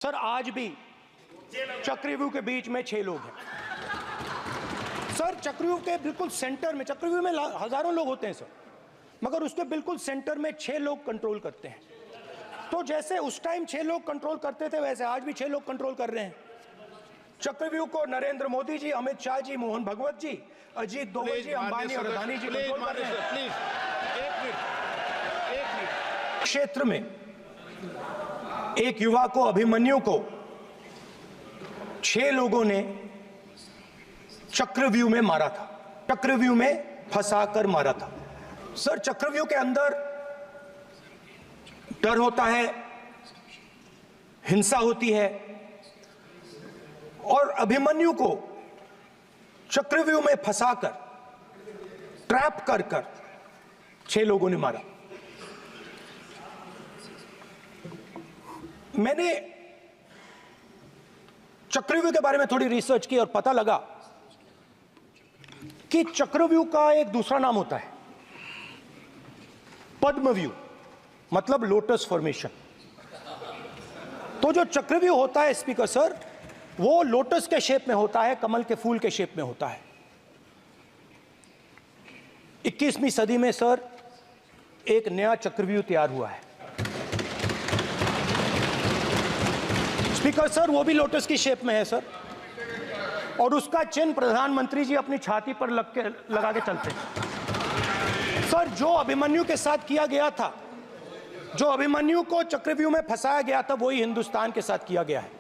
Sir आज भी चक्रव्यूह के बीच में 6 लोग हैं। सर चक्रव्यूह के बिल्कुल सेंटर में, चक्रव्यूह में हजारों लोग होते हैं सर, मगर उसके बिल्कुल सेंटर में 6 लोग कंट्रोल करते हैं। तो जैसे उस टाइम 6 लोग कंट्रोल करते थे, वैसे आज भी 6 लोग कंट्रोल कर रहे हैं। चक्रव्यूह को नरेंद्र मोदी जी, अमित शाह जी, मोहन भगवत जी, अजीत डोभाल जी, अंबानी और अदानी जी कंट्रोल कर रहे हैं। क्षेत्र में एक युवा को, अभिमन्यु को 6 लोगों ने चक्रव्यूह में मारा था, चक्रव्यूह में फंसाकर मारा था। सर चक्रव्यूह के अंदर डर होता है, हिंसा होती है, और अभिमन्यु को चक्रव्यूह में फंसाकर, ट्रैप कर 6 लोगों ने मारा। मैंने चक्रव्यूह के बारे में थोड़ी रिसर्च की और पता लगा कि चक्रव्यूह का एक दूसरा नाम होता है पद्मव्यूह, मतलब लोटस फॉर्मेशन। तो जो चक्रव्यूह होता है स्पीकर सर, वो लोटस के शेप में होता है, कमल के फूल के शेप में होता है। 21वीं सदी में सर एक नया चक्रव्यूह तैयार हुआ है स्पीकर सर, वो भी लोटस की शेप में है सर, और उसका चिन्ह प्रधानमंत्री जी अपनी छाती पर लगा के चलते हैं। सर जो अभिमन्यु के साथ किया गया था, जो अभिमन्यु को चक्रव्यूह में फंसाया गया था, वही हिंदुस्तान के साथ किया गया है।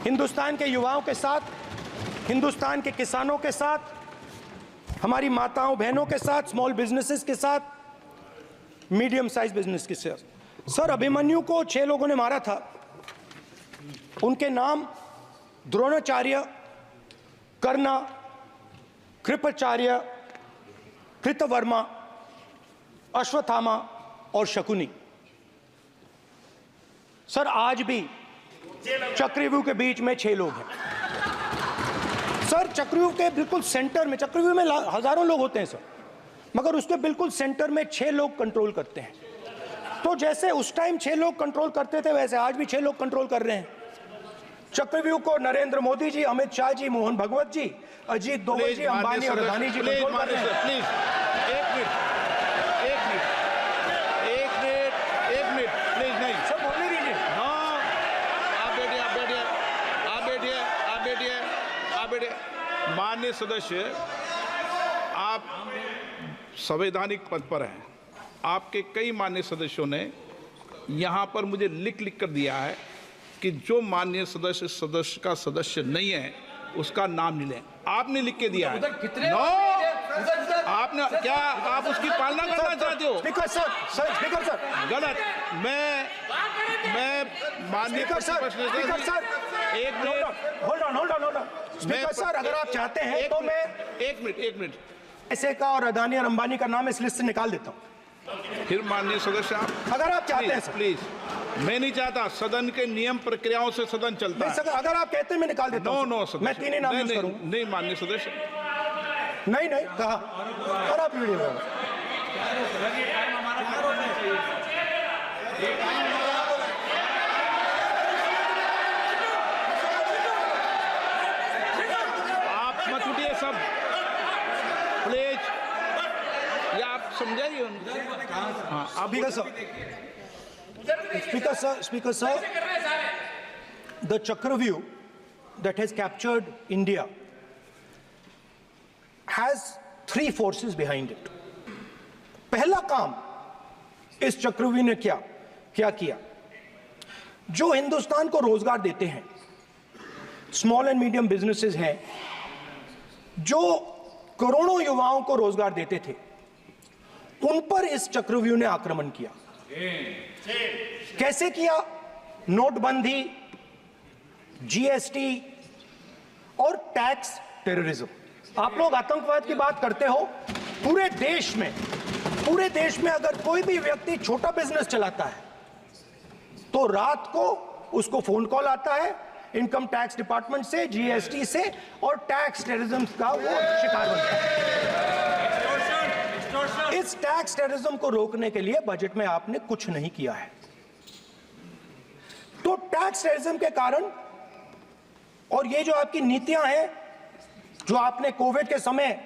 हिंदुस्तान के युवाओं के साथ, हिंदुस्तान के किसानों के साथ, हमारी माताओं बहनों के साथ, स्मॉल बिजनेसेस के साथ, मीडियम साइज बिजनेस के साथ। सर अभिमन्यु को 6 लोगों ने मारा था। उनके नाम द्रोणाचार्य, कर्णा, कृपाचार्य, कृतवर्मा, अश्वत्थामा और शकुनी। सर आज भी चक्रव्यूह के बीच में 6 लोग हैं। सर चक्रव्यूह के बिल्कुल सेंटर में, चक्रव्यूह में हजारों लोग होते हैं सर, मगर उसके बिल्कुल सेंटर में 6 लोग कंट्रोल करते हैं। तो जैसे उस टाइम 6 लोग कंट्रोल करते थे, वैसे आज भी 6 लोग कंट्रोल कर रहे हैं। चक्रव्यूह को नरेंद्र मोदी जी, अमित शाह जी, मोहन भगवत जी, अजीत डोभाल जी, अंबानी और अदानी जी कंट्रोल कर रहे हैं। प्लीज एक मिनट प्लीज, नहीं सर बोलने दीजिए। हाँ, आप बैठिए। माननीय सदस्य, आप संवैधानिक पद पर हैं। आपके कई माननीय सदस्यों ने यहाँ पर मुझे लिख कर दिया है कि जो माननीय सदस्य का सदस्य नहीं है उसका नाम नहीं लें। आपने लिख के दिया है। नो, आपने क्या, आप उसकी पालना करना चाहते हो? स्पीकर सर, स्पीकर सर गलत। मैं माननीय स्पीकर सर, एक minute, hold on. Speaker sir, अगर आप चाहते हैं तो मैं एक मिनट ऐसे का और अदानी और अंबानी का नाम इस लिस्ट से निकाल देता हूँ। फिर माननीय सदस्य आप, अगर आप चाहते हैं सर। प्लीज, मैं नहीं चाहता। सदन के नियम प्रक्रियाओं से सदन चलता है। अगर आप कहते हैं मैं निकाल देता हूं। नो सदस्य, मैं 3 ही नाम यूज करूंगा। नहीं माननीय सदस्य, नहीं कहा। और आप वीडियो में आप मत उठिए सब, प्लीज, या आप समझाइए उनको। हाँ, आप Speaker sir, the Chakravyu that has captured India has 3 forces behind it. पहला काम इस चक्रव्यूह ने क्या किया? जो हिंदुस्तान को रोजगार देते हैं, स्मॉल एंड मीडियम बिजनेसेस हैं, जो करोड़ों युवाओं को रोजगार देते थे, उन पर इस चक्रव्यूह ने आक्रमण किया। कैसे किया? नोटबंदी, जीएसटी और टैक्स टेररिज्म। आप लोग आतंकवाद की बात करते हो। पूरे देश में अगर कोई भी व्यक्ति छोटा बिजनेस चलाता है तो रात को उसको फोन कॉल आता है इनकम टैक्स डिपार्टमेंट से, जीएसटी से, और टैक्स टेररिज्म का वो शिकार बनता है। इस टैक्स टेररिज्म को रोकने के लिए बजट में आपने कुछ नहीं किया है। तो जो टैक्स टेररिज्म के कारण और ये जो आपकी नीतियां हैं, जो आपने कोविड के समय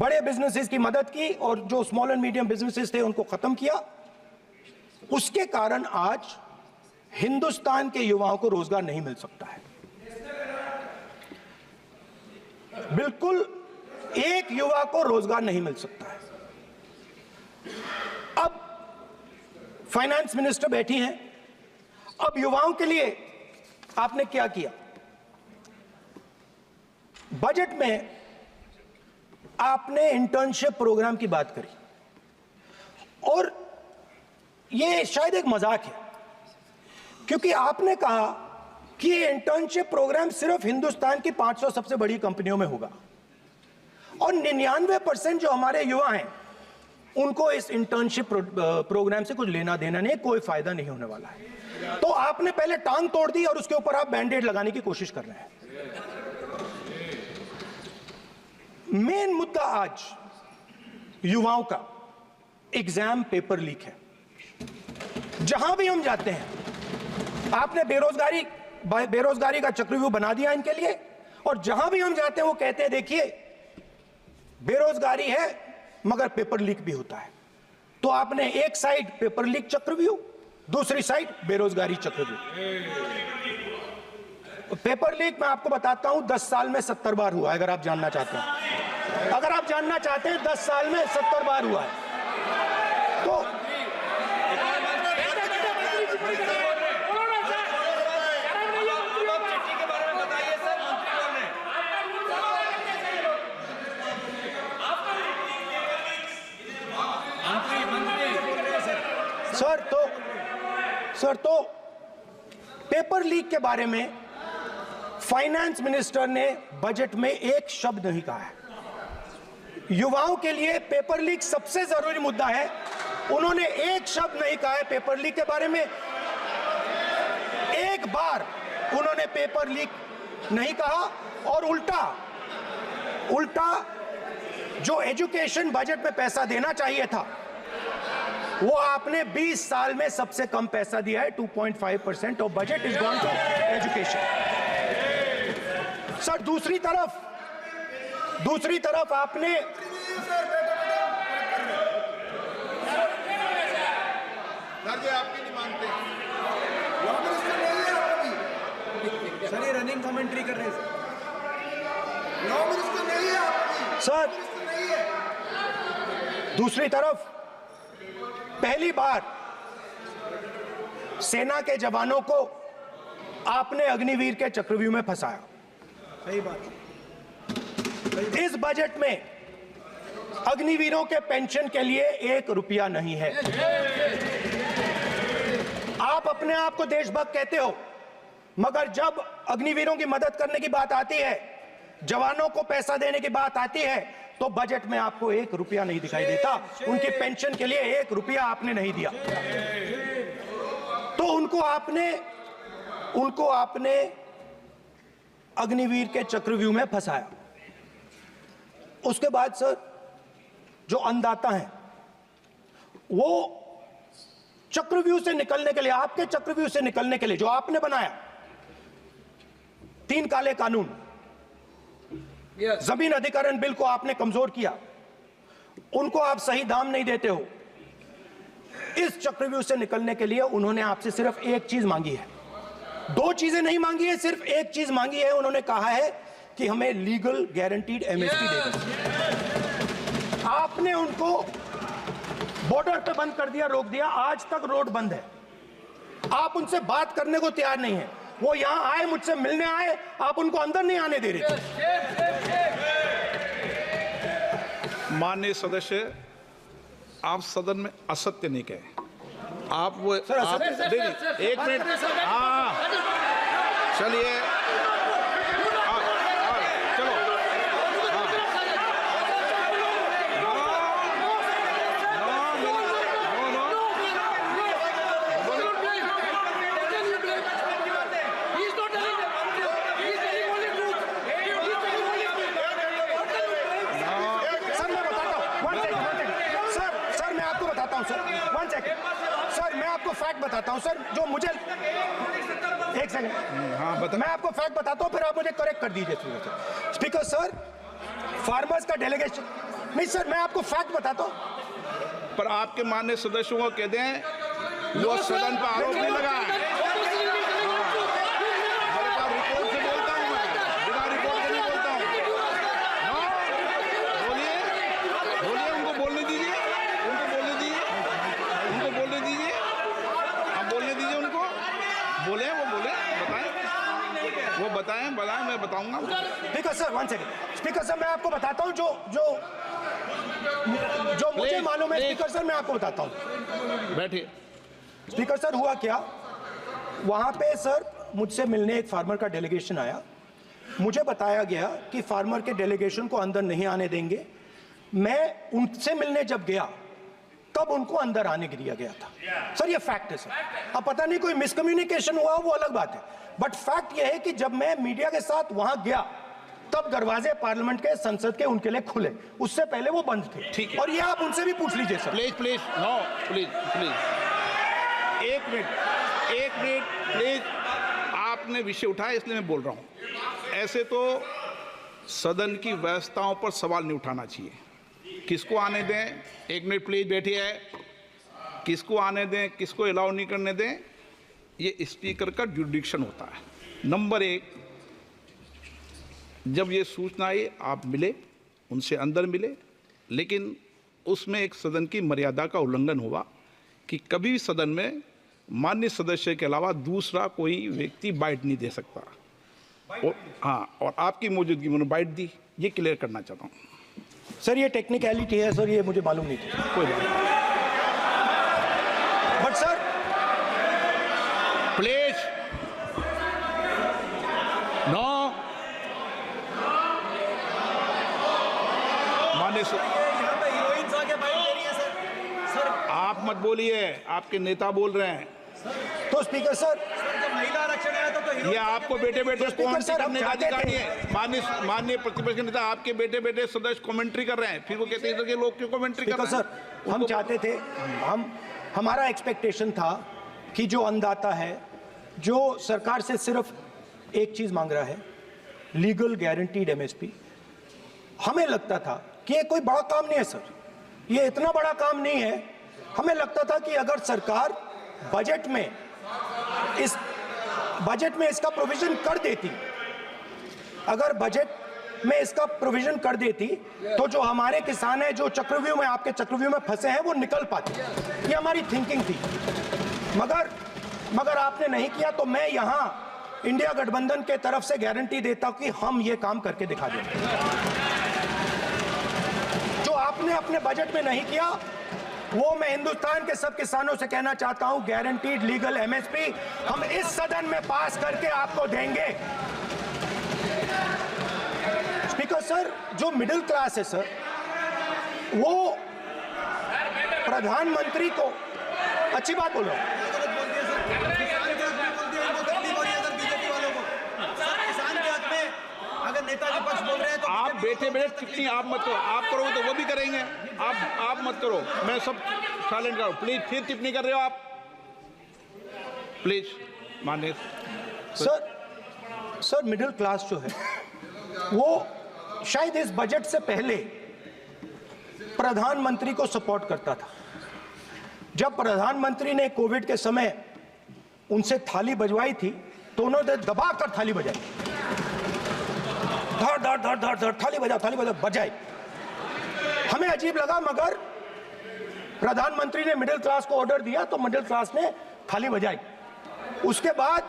बड़े बिजनेसेस की मदद की और जो स्मॉल एंड मीडियम बिजनेसेस थे उनको खत्म किया, उसके कारण आज हिंदुस्तान के युवाओं को रोजगार नहीं मिल सकता है। बिल्कुल एक युवा को रोजगार नहीं मिल सकता है। अब फाइनेंस मिनिस्टर बैठी हैं, अब युवाओं के लिए आपने क्या किया? बजट में आपने इंटर्नशिप प्रोग्राम की बात करी और यह शायद एक मजाक है, क्योंकि आपने कहा कि ये इंटर्नशिप प्रोग्राम सिर्फ हिंदुस्तान की 500 सबसे बड़ी कंपनियों में होगा और 99% जो हमारे युवा हैं उनको इस इंटर्नशिप प्रोग्राम से कुछ लेना देना नहीं, कोई फायदा नहीं होने वाला है। तो आपने पहले टांग तोड़ दी और उसके ऊपर आप बैंडेड लगाने की कोशिश कर रहे हैं। मेन मुद्दा आज युवाओं का एग्जाम पेपर लीक है। जहां भी हम जाते हैं, आपने बेरोजगारी का चक्रव्यूह बना दिया इनके लिए, और जहां भी हम जाते हैं वो कहते हैं देखिए बेरोजगारी है मगर पेपर लीक भी होता है। तो आपने एक साइड पेपर लीक चक्रव्यूह, दूसरी साइड बेरोजगारी चक्रव्यूह। पेपर लीक मैं आपको बताता हूं 10 साल में 70 बार हुआ है। अगर आप जानना चाहते हैं, अगर आप जानना चाहते हैं 10 साल में 70 बार हुआ है तो सर तो पेपर लीक के बारे में फाइनेंस मिनिस्टर ने बजट में एक शब्द नहीं कहा है। युवाओं के लिए पेपर लीक सबसे जरूरी मुद्दा है, उन्होंने एक शब्द नहीं कहा है पेपर लीक के बारे में। एक बार उन्होंने पेपर लीक नहीं कहा और उल्टा जो एजुकेशन बजट में पैसा देना चाहिए था वो आपने 20 साल में सबसे कम पैसा दिया है। 2.5% of budget is gone to education. Sir दूसरी तरफ आपने आपकी नहीं मानते सर, ये रनिंग कमेंट्री कर रहे हैं सर। दूसरी तरफ पहली बार सेना के जवानों को आपने अग्निवीर के चक्रव्यूह में फंसाया। सही बात। इस बजट में अग्निवीरों के पेंशन के लिए 1 रुपया नहीं है। आप अपने आप को देशभक्त कहते हो, मगर जब अग्निवीरों की मदद करने की बात आती है, जवानों को पैसा देने की बात आती है, तो बजट में आपको 1 रुपया नहीं दिखाई देता। उनकी पेंशन के लिए 1 रुपया आपने नहीं दिया। तो उनको आपने अग्निवीर के चक्रव्यूह में फंसाया। उसके बाद सर जो अन्नदाता हैं वो चक्रव्यूह से निकलने के लिए, आपके चक्रव्यूह से निकलने के लिए जो आपने बनाया 3 काले कानून, जमीन अधिग्रहण बिल को आपने कमजोर किया, उनको आप सही दाम नहीं देते हो। इस चक्रव्यूह से निकलने के लिए उन्होंने आपसे सिर्फ एक चीज मांगी है, 2 चीजें नहीं मांगी है, सिर्फ एक चीज मांगी है। उन्होंने कहा है कि हमें लीगल गारंटीड एमएसपी दे दो। आपने उनको बॉर्डर पे बंद कर दिया, रोक दिया, आज तक रोड बंद है। आप उनसे बात करने को तैयार नहीं है। वो यहां आए, मुझसे मिलने आए, आप उनको अंदर नहीं आने दे रहे थे। माननीय सदस्य, आप सदन में असत्य नहीं कहे। आप वो सर, आप देखिए, 1 मिनट, हाँ चलिए, चलो, आपको फैक्ट बताता हूं सर, जो मुझे एक सेकंड, हाँ बता। मैं आपको फैक्ट बताता हूं, फिर आप मुझे करेक्ट कर दीजिए स्पीकर सर। फार्मर्स का डेलीगेशन नहीं सर, मैं आपको फैक्ट बताता हूं। पर आपके माननीय सदस्यों को कह दें वो सदन पर आरोप नहीं लगाए। रिपोर्ट से बोलता हूं मैं, बिना रिपोर्ट के नहीं बोलता हूं। हाँ, बोलिए बोलिए, उनको बोलने दीजिए, उनको बोलने दीजिए, उनको बोलने दीजिए, आप बोलने दीजिए उनको, बोले वो बोले, बताएं वो बताएं, मैं बताऊंगा। Speaker sir 1 second, speaker sir मैं आपको बताता हूं जो मुझे मालूम है स्पीकर सर, मैं आपको बताता हूं। बैठिए। स्पीकर सर हुआ क्या, वहां पे सर मुझसे मिलने एक फार्मर का डेलीगेशन आया, मुझे बताया गया कि फार्मर के डेलीगेशन को अंदर नहीं आने देंगे। मैं उनसे मिलने जब गया तब उनको अंदर आने दिया गया था सर, ये फैक्ट है सर। अब पता नहीं कोई मिसकम्युनिकेशन हुआ वो अलग बात है, बट फैक्ट ये है कि जब मैं मीडिया के साथ वहां गया तब दरवाजे पार्लियामेंट के, संसद के उनके लिए खुले, उससे पहले वो बंद थे। ठीक है। और ये आप उनसे भी पूछ लीजिए sir. Please please no please please, एक मिनट प्लीज, आपने विषय उठाया इसलिए मैं बोल रहा हूं। ऐसे तो सदन की व्यवस्थाओं पर सवाल नहीं उठाना चाहिए। किसको आने दें, एक मिनट प्लीज बैठिए, किसको आने दें किसको अलाउ नहीं करने दें, ये स्पीकर का जुडिक्शन होता है। नंबर 1, जब ये सूचना आई आप मिले, उनसे अंदर मिले, लेकिन उसमें एक सदन की मर्यादा का उल्लंघन हुआ कि कभी भी सदन में माननीय सदस्य के अलावा दूसरा कोई व्यक्ति बाइट नहीं दे सकता। और आपकी मौजूदगी में बाइट दी, ये क्लियर करना चाहता हूँ सर। ये टेक्निकलिटी है सर, ये मुझे मालूम नहीं थी। कोई बात नहीं। बट सर प्लीज नो, माननीय यहाँ पे हीरोइंस आके बाइट दे रही है सर। सर आप मत बोलिए, आपके नेता बोल रहे हैं। तो स्पीकर सर, जब महिला आरक्षण आया था तो ये आपको बेटे बेटे स्पीकर सर, हम करने का चाहते अधिकार थे। नहीं है। माननीय प्रतिपक्ष के नेता आपके बेटे बेटे सदस्य कमेंट्री कर रहे हैं, फिर वो कहते हैं इधर के लोग क्यों कमेंट्री कर स्पीकर रहे हैं। सर हम चाहते थे, हमारा एक्सपेक्टेशन था कि जो अन्नदाता है, जो सरकार से सिर्फ एक चीज मांग रहा है, लीगल गारंटीड एमएसपी। हमें लगता था कि ये कोई बड़ा काम नहीं है सर, ये इतना बड़ा काम नहीं है। हमें लगता था कि अगर सरकार बजट में इसका प्रोविजन कर देती, अगर बजट में इसका प्रोविजन कर देती, तो जो हमारे किसान हैं जो चक्रव्यूह में, आपके चक्रव्यूह में फंसे हैं, वो निकल पाते। ये हमारी थिंकिंग थी, मगर आपने नहीं किया। तो मैं यहां इंडिया गठबंधन के तरफ से गारंटी देता हूं कि हम ये काम करके दिखा देंगे। जो आपने अपने बजट में नहीं किया, वो मैं हिंदुस्तान के सब किसानों से कहना चाहता हूं, गारंटीड लीगल एमएसपी हम इस सदन में पास करके आपको देंगे। स्पीकर सर, जो मिडिल क्लास है सर, वो प्रधानमंत्री को, अच्छी बात बोल रहा हूं, अगर नेताजी पक्ष बोल रहे हैं तो आप बैठे बैठे टिप्पणी आप मत करो, आप करोगे तो वो भी करेंगे। आप मत करो, मैं सब साइलेंट करो प्लीज। फिर टिप्पणी कर रहे हो आप, प्लीज माननीय सर मिडिल क्लास जो है वो शायद इस बजट से पहले प्रधानमंत्री को सपोर्ट करता था। जब प्रधानमंत्री ने कोविड के समय उनसे थाली बजवाई थी तो उन्होंने दबाकर थाली बजाई, धड़ धड़ धड़ धड़ धड़ थाली बजा बजाई। हमें अजीब लगा, मगर प्रधानमंत्री ने मिडिल क्लास को ऑर्डर दिया तो मिडिल क्लास ने थाली बजाई। उसके बाद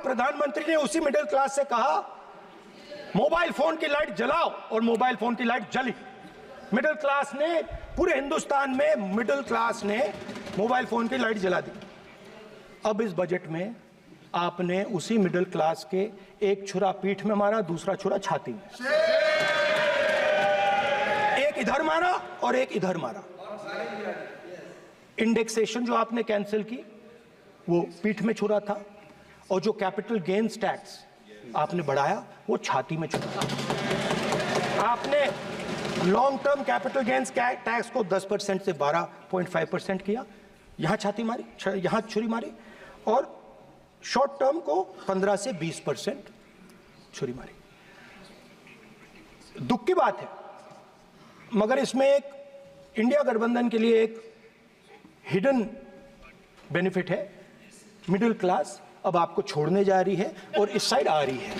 प्रधानमंत्री ने उसी मिडिल क्लास से कहा मोबाइल फोन की लाइट जलाओ, और मोबाइल फोन की लाइट जली। मिडिल क्लास ने, पूरे हिंदुस्तान में मिडिल क्लास ने मोबाइल फोन की लाइट जला दी। अब इस बजट में आपने उसी मिडिल क्लास के एक छुरा पीठ में मारा, दूसरा छुरा छाती में, एक इधर मारा और एक इधर मारा। इंडेक्सेशन जो आपने कैंसिल की वो पीठ में छुरा था, और जो कैपिटल गेन्स टैक्स आपने बढ़ाया वो छाती में छुरा। आपने long term capital gains tax को 10% से 12.5% किया, यहाँ छाती मारी, यहाँ छुरी मारी, और शॉर्ट टर्म को 15 से 20% छुरी मारी। दुख की बात है, मगर इसमें एक इंडिया गठबंधन के लिए एक हिडन बेनिफिट है। मिडिल क्लास अब आपको छोड़ने जा रही है और इस साइड आ रही है।